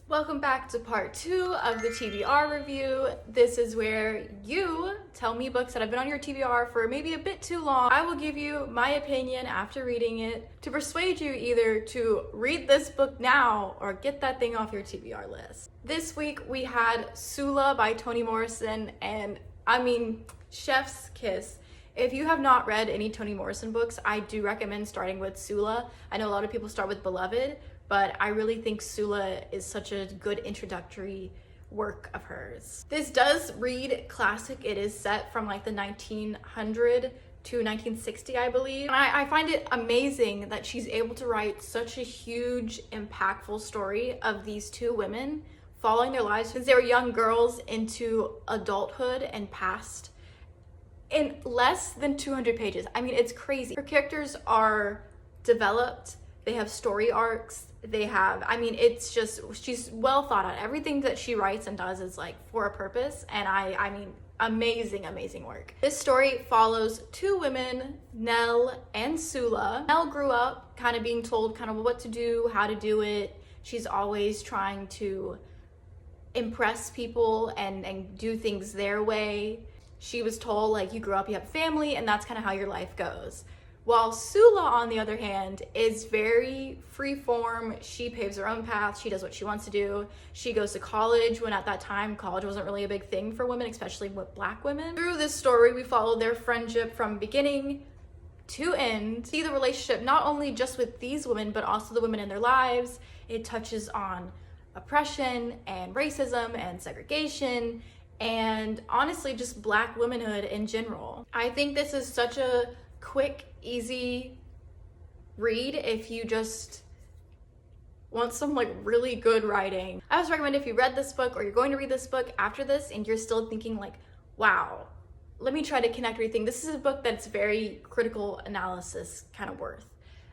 Welcome back to part 2 of the TBR review. This is where you tell me books that have been on your TBR for maybe a bit too long. I will give you my opinion after reading it to persuade you either to read this book now or get that thing off your TBR list. This week we had Sula by Toni Morrison, and I mean, chef's kiss. If you have not read any Toni Morrison books, I do recommend starting with Sula. I know a lot of people start with Beloved, but I really think Sula is such a good introductory work of hers. This does read classic. It is set from like the 1900 to 1960, I believe. And I find it amazing that she's able to write such a huge, impactful story of these two women following their lives since they were young girls into adulthood and past in less than 200 pages. I mean, it's crazy. Her characters are developed. They have story arcs. They have, I mean, it's just, she's well thought out. Everything that she writes and does is like for a purpose. And I mean, amazing work. This story follows two women, Nell and Sula. Nell grew up kind of being told kind of what to do, how to do it. She's always trying to impress people and do things their way. She was told, like, you grew up, you have a family, and that's kind of how your life goes. While Sula, on the other hand, is very freeform. She paves her own path. She does what she wants to do. She goes to college when at that time, college wasn't really a big thing for women, especially with Black women. Through this story, we follow their friendship from beginning to end. See the relationship not only just with these women, but also the women in their lives. It touches on oppression and racism and segregation and honestly just Black womanhood in general. I think this is such a quick, easy read if you just want some like really good writing. I always recommend if you read this book or you're going to read this book after this and you're still thinking like, wow, let me try to connect everything. This is a book that's very critical analysis kind of worth.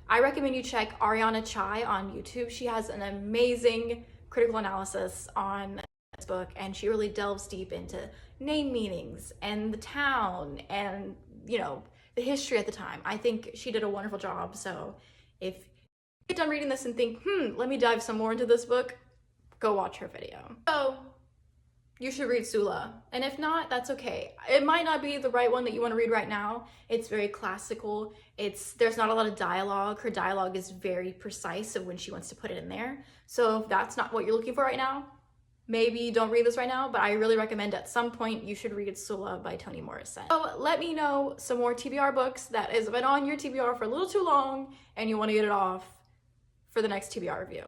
I recommend you check Ariana Chai on YouTube. She has an amazing critical analysis on this book, and she really delves deep into name meanings and the town and, you know, the history at the time. I think she did a wonderful job. So if you get done reading this and think, let me dive some more into this book, go watch her video. So you should read Sula. And if not, that's okay. It might not be the right one that you want to read right now. It's very classical. There's not a lot of dialogue. Her dialogue is very precise of when she wants to put it in there. So if that's not what you're looking for right now, maybe don't read this right now, but I really recommend at some point you should read Sula by Toni Morrison. So let me know some more TBR books that has been on your TBR for a little too long and you want to get it off for the next TBR review.